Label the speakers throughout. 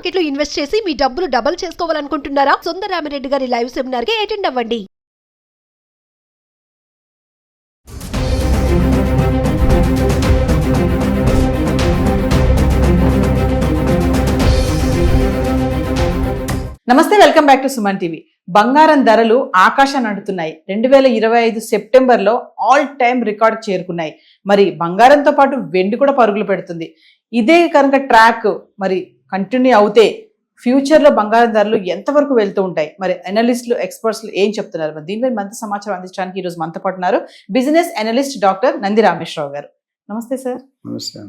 Speaker 1: Market లో invest చేసి మీ డబ్బులు డబుల్ చేసుకోవాలనుకుంటున్నారా? సుందరరామిరెడ్డి గారి లైవ్ సెమినార్ కి అటెండ్ అవ్వండి.
Speaker 2: నమస్తే, welcome back to Suman TV. బంగారం ధరలు ఆకాశాన్ని అంటున్నాయి. 2025 సెప్టెంబర్లో ఆల్ టైమ్ రికార్డ్ చేరుకున్నాయి. మరి బంగారంతో పాటు వెండి కూడా పరుగులు పెడుతుంది. ఇదే కనుక ట్రాక్ మరి కంటిన్యూ అవుతే ఫ్యూచర్లో బంగారం ధరలు ఎంతవరకు వెళ్తూ ఉంటాయి? మరి అనలిస్టులు, ఎక్స్పర్ట్స్లు ఏం చెప్తున్నారు? మరి దీనిపై మనతో సమాచారం అందించడానికి ఈరోజు మనతో పాటు ఉన్నారు business analyst doctor Nandi Rameshwar Rao గారు. నమస్తే సార్.
Speaker 3: నమస్తే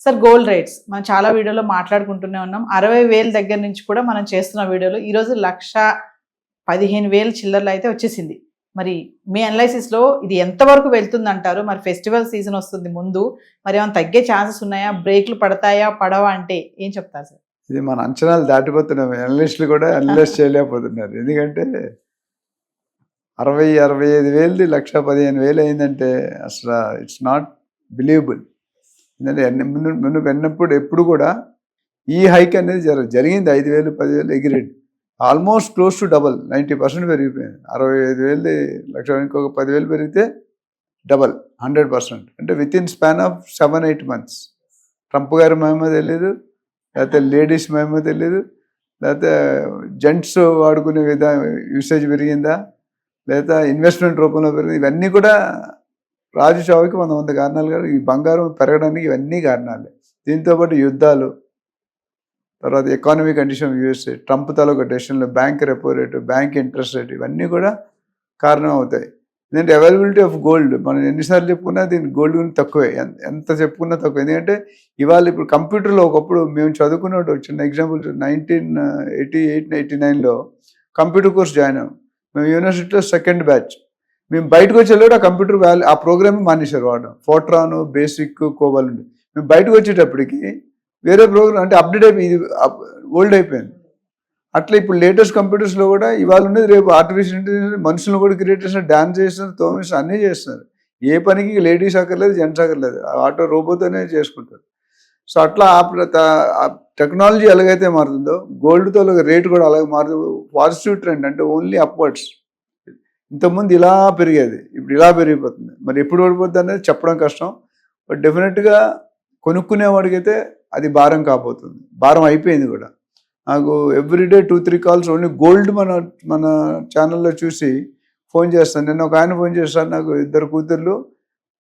Speaker 2: సార్, గోల్డ్ రేట్స్ మనం చాలా వీడియోలో మాట్లాడుకుంటూనే ఉన్నాం. 60,000 దగ్గర నుంచి కూడా మనం చేస్తున్న వీడియోలో ఈరోజు 1,15,000 చిల్లర్లు అయితే వచ్చేసింది. మరి మీ అనాలిసిస్లో ఇది ఎంతవరకు వెళ్తుందంటారు? మరి ఫెస్టివల్ సీజన్ వస్తుంది ముందు, మరి ఏమైనా తగ్గే ఛాన్సెస్ ఉన్నాయా? బ్రేక్లు పడతాయా, పడవా అంటే ఏం చెప్తారు సార్?
Speaker 3: ఇది మన అంచనాలు దాటిపోతున్నాం. అనలిస్టులు కూడా అనలైజ్ చేయలేకపోతున్నారు. ఎందుకంటే 60,000-65,000 1,15,000 అయిందంటే అసలు ఇట్స్ నాట్ బిలీవబుల్. ఎందుకంటే ముందు విన్నప్పుడు ఎప్పుడు కూడా ఈ హైక్ అనేది జరిగింది. 5,000, 10,000 ఎగిరేది ఆల్మోస్ట్ క్లోజ్ టు డబల్, 90% పెరిగిపోయింది. 65,000 లక్ష ఇంకొక 10,000 పెరిగితే డబల్, 100%. అంటే with in span of 7-8 months. Trump గారి మహిమ తెలియదు, లేకపోతే లేడీస్ మహిమ తెలియదు, లేకపోతే జెంట్స్ వాడుకునే యూసేజ్ పెరిగిందా, లేదా ఇన్వెస్ట్మెంట్ రూపంలో పెరిగింది. ఇవన్నీ కూడా రాజు చావుకి 100 కారణాలు కాదు. ఈ బంగారం పెరగడానికి ఇవన్నీ కారణాలే. దీంతోపాటు యుద్ధాలు, తర్వాత ఎకానమీ కండిషన్ యూఎస్ఏ, ట్రంప్ తాలూకా డెసిషన్లు, bank repo rate, bank interest rate, ఇవన్నీ కూడా కారణం అవుతాయి. ఎందుకంటే అవైలబిలిటీ ఆఫ్ గోల్డ్ మనం ఎన్నిసార్లు చెప్పుకున్నా దీనికి గోల్డ్ గురించి తక్కువే, ఎంత చెప్పుకున్నా తక్కువ. ఎందుకంటే ఇవాళ ఇప్పుడు కంప్యూటర్లో ఒకప్పుడు మేము చదువుకున్నట్టు చిన్న ఎగ్జాంపుల్ 1988-89లో కంప్యూటర్ కోర్స్ జాయిన్ అయ్యాం. మేము యూనివర్సిటీలో సెకండ్ బ్యాచ్. మేము బయటకు వచ్చేటప్పుడు ఆ కంప్యూటర్ ఆ ప్రోగ్రామ్ మానేశారు వాడడం. ఫోర్ట్రాన్, బేసిక్, కోబల్ ఉండి. మేము బయటకు వచ్చేటప్పటికి వేరే ప్రోగ్రామ్ అంటే అప్డేట్ అయిపోయి ఇది ఓల్డ్ అయిపోయింది. అట్లా ఇప్పుడు లేటెస్ట్ కంప్యూటర్స్లో కూడా ఇవాళ ఉండేది రేపు ఆర్టిఫిషియల్ ఇంటెలిజెన్స్ మనుషులను కూడా క్రియేట్ చేస్తున్నారు, డాన్స్ చేస్తున్నారు, తోమేస్తున్నారు, అన్నీ చేస్తున్నారు. ఏ పనికి లేడీస్ అక్కర్లేదు, జెంట్స్ అక్కర్లేదు, ఆటో రోబోతోనే చేసుకుంటారు. సో అట్లా ఆ టెక్నాలజీ ఎలాగైతే మారుతుందో గోల్డ్తో రేటు కూడా అలాగే మారుతుంది. పాజిటివ్ ట్రెండ్ అంటే ఓన్లీ అప్వర్డ్స్. ఇంతకుముందు ఇలా పెరిగేది, ఇప్పుడు ఇలా పెరిగిపోతుంది. మరి ఎప్పుడు పడిపోతుంది అనేది చెప్పడం కష్టం. బట్ డెఫినెట్గా కొనుక్కునేవాడికి అయితే అది భారం కాబోతుంది. భారం అయిపోయింది కూడా. నాకు ఎవ్రీడే 2-3 calls ఓన్లీ గోల్డ్ మన ఛానల్లో చూసి ఫోన్ చేస్తాను. నిన్న ఒక ఆయన ఫోన్ చేస్తాను, నాకు 2 కూతుర్లు,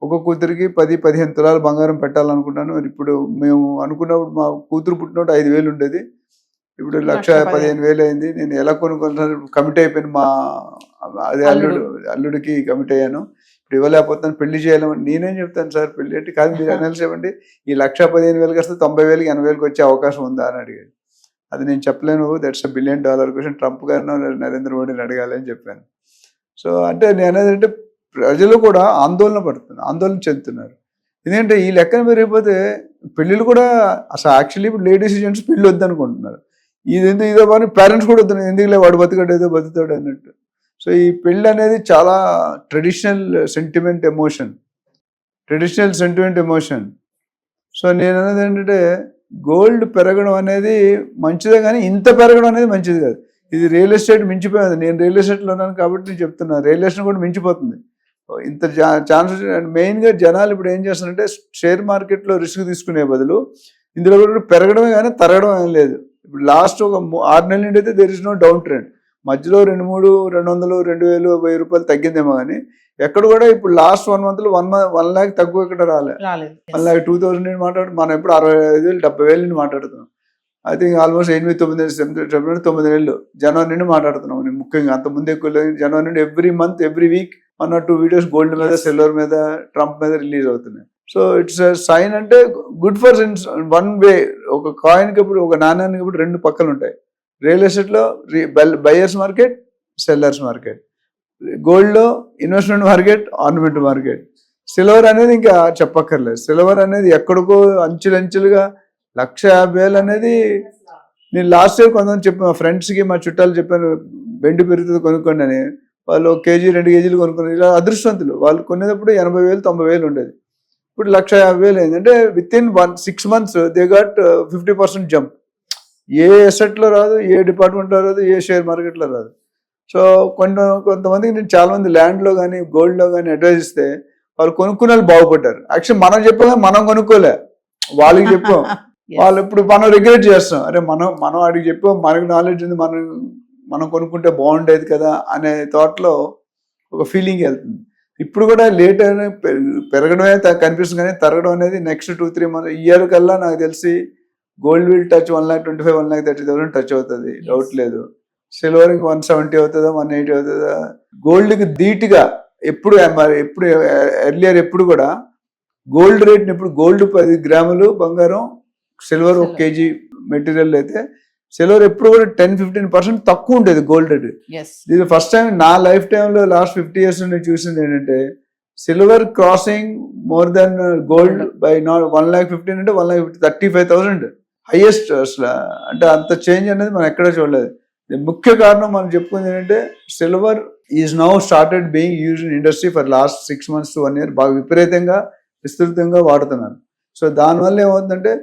Speaker 3: ఒక కూతురికి 10-15 తులాలు బంగారం పెట్టాలనుకుంటాను. మరి ఇప్పుడు మేము అనుకున్నప్పుడు మా కూతురు పుట్టినప్పుడు 5,000 ఉండేది, ఇప్పుడు 1,15,000 అయింది. నేను ఎలా కొనుక్కుంటాను? కమిట్ అయిపోయాను. మా అదే అల్లుడికి కమిట్ అయ్యాను. ఇప్పుడు ఇవ్వలేకపోతాను, పెళ్లి చేయాలని. నేనేం చెప్తాను సార్, పెళ్లి అంటే కాదు, మీరు అనలిసి ఇవ్వండి. ఈ 1,15,000 వస్తే 90,000, 80,000 వచ్చే అవకాశం ఉందా అని అడిగాడు. అది నేను చెప్పలేను. That's $1 billion question. ట్రంప్ గారినో నరేంద్ర మోడీని అడగాలి అని చెప్పాను. సో అంటే నేను అనేది అంటే ప్రజలు కూడా ఆందోళన చెందుతున్నారు. ఎందుకంటే ఈ లెక్కన పెరిగిపోతే పెళ్ళిళ్ళు కూడా అసలు యాక్చువల్లీ ఇప్పుడు లేడీస్ జెంట్స్ పెళ్ళి వద్దనుకుంటున్నారు. ఇదో పని పేరెంట్స్ కూడా వద్దు, ఎందుకులే వాడు బతుకాడు ఏదో బతుకుతాడు అన్నట్టు. సో ఈ పెళ్ళి అనేది చాలా ట్రెడిషనల్ సెంటిమెంట్ ఎమోషన్. సో నేను అనేది ఏంటంటే గోల్డ్ పెరగడం అనేది మంచిదే, కానీ ఇంత పెరగడం అనేది మంచిది కాదు. ఇది రియల్ ఎస్టేట్ మించిపోయింది. నేను రియల్ ఎస్టేట్లో ఉన్నాను కాబట్టి నేను చెప్తున్నాను, రియల్ ఎస్టేట్ కూడా మించిపోతుంది. ఇంత ఛాన్సెస్. మెయిన్గా జనాలు ఇప్పుడు ఏం చేస్తున్నారంటే షేర్ మార్కెట్లో రిస్క్ తీసుకునే బదులు ఇందులో కూడా పెరగడమే కానీ తరగడం ఏం లేదు. ఇప్పుడు లాస్ట్ ఒక 6 నెలల నుండి అయితే there is no down trend. మధ్యలో 200, 2,000, 1,000 రూపాయలు తగ్గిందేమో కానీ ఎక్కడ కూడా ఇప్పుడు లాస్ట్ 1 monthలో 1 lakh తక్కువ ఎక్కడ రాలేదు. 1,02,000 మాట్లాడు. మనం ఎప్పుడు 65,000, 70,000 మాట్లాడుతున్నాం. ఐ థింక్ ఆల్మోస్ట్ 8-9 నెలలు జనవరి నుండి మాట్లాడుతున్నాం. ముఖ్యంగా అంతకుముందు ఎక్కువ లేదు. జనవరి నుండి every month, every week 1 or 2 videos gold మీద, సిల్వర్ మీద, ట్రంప్ మీద రిలీజ్ అవుతున్నాయి. సో ఇట్స్ సైన్ అంటే గుడ్ ఫర్ వన్ వే. ఒక కాయిన్కి ఇప్పుడు, ఒక నాణ్యానికి ఇప్పుడు 2 పక్కలు ఉంటాయి. రియల్ ఎస్టేట్లో బయర్స్ మార్కెట్, సెల్లర్స్ మార్కెట్. గోల్డ్లో investment market, ornament market. Silver అనేది ఇంకా చెప్పక్కర్లేదు. సిల్వర్ అనేది ఎక్కడికో అంచులుగా 1,50,000 అనేది నేను లాస్ట్ ఇయర్ కొంతమంది చెప్పాను, మా ఫ్రెండ్స్కి, మా చుట్టాలు చెప్పాను వెండి పెరుగుతుంది కొనుక్కోండి అని. వాళ్ళు 1 kg 2 kg కొనుక్కున్నారు. ఇలా అదృష్టవంతులు. వాళ్ళు కొనేటప్పుడు 80,000, 90,000 ఉండేది. ఇప్పుడు 1,50,000 అయింది. అంటే within 6 months they got 50% jump. ఏ ఎసెట్లో రాదు, ఏ డిపార్ట్మెంట్లో రాదు, ఏ షేర్ మార్కెట్లో రాదు. సో కొంతమందికి నేను చాలా మంది ల్యాండ్లో కానీ గోల్డ్లో కానీ అడ్వైజ్ ఇస్తే వాళ్ళు కొనుక్కునే వాళ్ళు బాగుపడ్డారు. యాక్చువల్లీ మనం చెప్పాం, మనం కొనుక్కోలే, వాళ్ళకి చెప్పాం. వాళ్ళు ఇప్పుడు మనం రిగ్రెట్ చేస్తాం, అరే మనం వాడికి చెప్పాం, మనకు నాలెడ్జ్ ఉంది, మనం కొనుక్కుంటే బాగుండేది కదా అనే థాట్లో ఒక ఫీలింగ్ వెళ్తుంది. ఇప్పుడు కూడా లేట్ అయినా పెరగడమే కనిపిస్తుంది, కానీ తరగడం అనేది నెక్స్ట్ 2-3 months ఇయర్ కల్లా నాకు తెలిసి గోల్డ్ విల్ టచ్ 1,25,000 1,30,000 టచ్ అవుతుంది, డౌట్ లేదు. సిల్వర్కి 170 అవుతుందా, 180 అవుతుందా. గోల్డ్కి ధీటుగా ఎప్పుడు ఎర్లియర్ ఎప్పుడు కూడా గోల్డ్ రేట్ని ఇప్పుడు గోల్డ్ 10 గ్రాములు బంగారం, సిల్వర్ 1 kg మెటీరియల్ అయితే సిల్వర్ ఎప్పుడు కూడా 10-15% తక్కువ ఉండేది గోల్డ్ రేట్. ఇది ఫస్ట్ టైం నా లైఫ్ టైంలో లాస్ట్ 50 years నుండి చూసింది ఏంటంటే silver crossing more than gold by not 1,15,000 అంటే 1,35,000 హైయెస్ట్ అసలు. అంటే అంత చేంజ్ అనేది మనం ఎక్కడ చూడలేదు. ముఖ్య కారణం మనం చెప్పుకుంది ఏంటంటే silver is now started being used in industry for last 6 months to 1 year బాగా విపరీతంగా విస్తృతంగా వాడుతున్నారు. సో దానివల్ల ఏమవుతుందంటే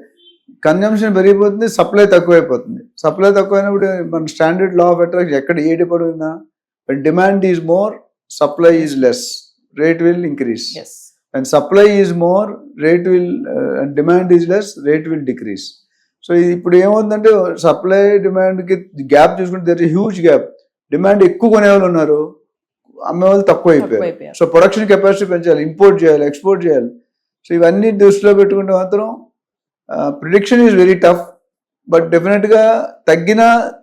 Speaker 3: కన్జంప్షన్ పెరిగిపోతుంది, సప్లై తక్కువైపోతుంది. సప్లై తక్కువైనప్పుడు మన స్టాండర్డ్ లా ఆఫ్ అట్రాక్షన్ ఎక్కడ ఏ department demand is more, supply is less, rate will increase. And supply is more, rate will demand is less, rate will decrease. So ఇప్పుడు ఏమవుతుందంటే supply డిమాండ్కి gap చూసుకుంటే there is huge gap. Demand ఎక్కువ కొనేవాళ్ళు ఉన్నారు, అమ్మేవాళ్ళు తక్కువ అయిపోయారు. సో ప్రొడక్షన్ కెపాసిటీ పెంచాలి, ఇంపోర్ట్ చేయాలి, ఎక్స్పోర్ట్ చేయాలి. సో ఇవన్నీ దృష్టిలో పెట్టుకుంటే మాత్రం prediction is very tough. But డెఫినెట్గా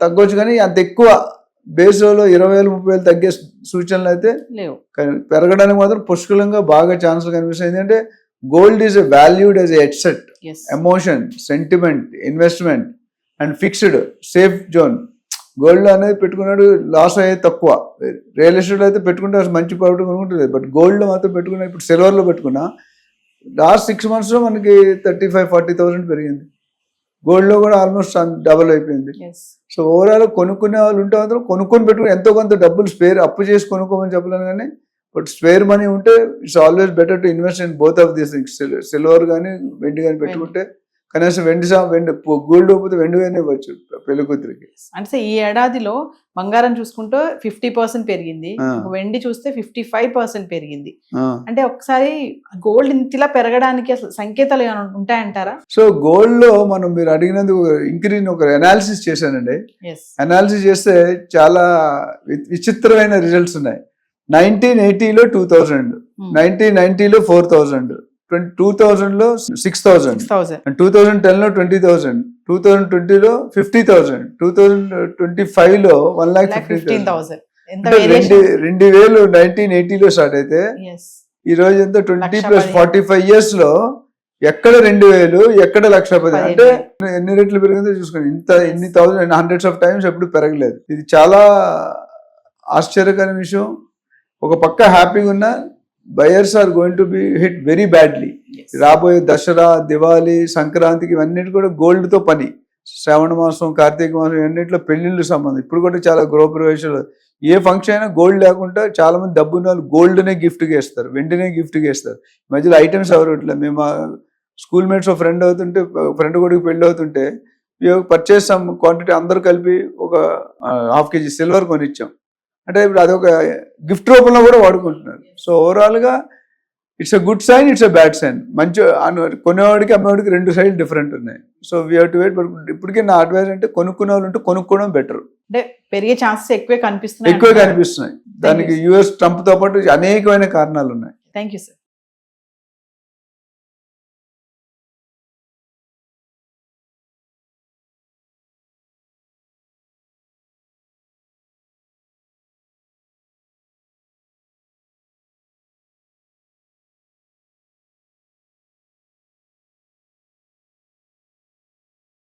Speaker 3: తగ్గొచ్చు, కానీ అంత ఎక్కువ బేస్లో 20,000 30,000 తగ్గే సూచనలు అయితే లేవు. పెరగడానికి మాత్రం పుష్కలంగా బాగా ఛాన్సులు కనిపిస్తాయి. ఎందుకంటే gold is valued as a asset, emotion, sentiment, investment and fixed safe zone. Gold అనేది పెట్టుకున్నాడు లాస్ అయ్యేది తక్కువ. రియల్ ఎస్టేట్ అయితే పెట్టుకుంటే మంచి ప్రాఫిట్ కొనుక్కుంటుంది. బట్ గోల్డ్లో మాత్రం పెట్టుకున్నా, ఇప్పుడు సిల్వర్లో పెట్టుకున్నా లాస్ట్ 6 months మనకి 35,000-40,000 పెరిగింది. గోల్డ్లో కూడా ఆల్మోస్ట్ డబుల్ అయిపోయింది. సో ఓవరాల్ కొనుక్కునే వాళ్ళు ఉంటే మాత్రం కొనుక్కొని పెట్టుకుని ఎంతో కొంత డబ్బులు స్పేర్ అప్పు చేసి కొనుక్కోమని చెప్పలేను, కానీ బట్ స్పేర్ మనీ ఉంటే it's always better to invest in both of these things. Silver కానీ వెండి కానీ పెట్టుకుంటే కనీసం వెండి గోల్డ్ పోతే వెండి కానీ ఇవ్వచ్చు పెళ్లి కూతురికి.
Speaker 2: అంటే ఈ ఏడాదిలో బంగారం చూసుకుంటే 50% పెరిగింది, వెండి చూస్తే 55% పెరిగింది. అంటే ఒకసారి గోల్డ్ ఇంతలా పెరగడానికి అసలు సంకేతాలు ఏమైనా ఉంటాయంటారా?
Speaker 3: సో గోల్డ్ లో మీరు అడిగినందుకు ఇంక్రీజ్ ఒక అనాలిసిస్ చేశానండి. అనాలిసిస్ చేస్తే చాలా విచిత్రమైన రిజల్ట్స్ ఉన్నాయి. 1980లో 2,000, 1990లో 4,000, 2000లో 6,000, 2010లో 20,000, 2020లో 50,000, 2025లో 1,15,000. 2,000 1980లో స్టార్ట్ అయితే ఈ రోజు ఎంత 20+45 years లో ఎక్కడ 2,000 ఎక్కడ 1,10,000. అంటే ఎన్ని రెట్లు పెరిగిందో చూసుకోండి. ఇన్ని హండ్రెడ్స్ ఆఫ్ టైమ్స్ ఎప్పుడు పెరగలేదు. ఇది చాలా ఆశ్చర్యకరమైన విషయం. ఒక పక్క హ్యాపీగా ఉన్న buyers are going to be hit very badly. రాబోయే దసరా, దివాళీ, సంక్రాంతికి ఇవన్నిటి కూడా గోల్డ్ తో పని. శ్రావణ మాసం, కార్తీక మాసం ఇవన్నింటిలో పెళ్లిళ్ళు సంబంధం. ఇప్పుడు కూడా చాలా గృహప్రవేశాలు, ఏ ఫంక్షన్ అయినా గోల్డ్ లేకుండా చాలా మంది డబ్బున్న వాళ్ళు గోల్డ్నే గిఫ్ట్గా ఇస్తారు, వెంటనే గిఫ్ట్గా ఇస్తారు. మధ్యలో ఐటమ్స్ ఎవరు ఇట్లా. మేము స్కూల్ మేట్స్ ఫ్రెండ్ కొడుకు పెళ్లి అవుతుంటే పర్చేస్ సమ్ క్వాంటిటీ అందరూ కలిపి ఒక 1/2 kg సిల్వర్ కొనిచ్చాం. అంటే ఇప్పుడు అదొక గిఫ్ట్ రూపంలో కూడా వాడుకుంటున్నారు. సో ఓవరాల్గా it's a good sign, it's a bad sign. మంచి కొనేవాడికి అమ్మేవాడికి 2 sides డిఫరెంట్ ఉన్నాయి. So we have to wait. But ఇప్పటికీ నా అడ్వైస్ అంటే కొనుక్కునే వాళ్ళు ఉంటే కొనుక్కోవడం బెటర్.
Speaker 2: అంటే పెరిగే ఛాన్సెస్ ఎక్కువే కనిపిస్తున్నాయి.
Speaker 3: దానికి US ట్రంప్తో పాటు అనేకమైన కారణాలు ఉన్నాయి.
Speaker 2: Thank you sir.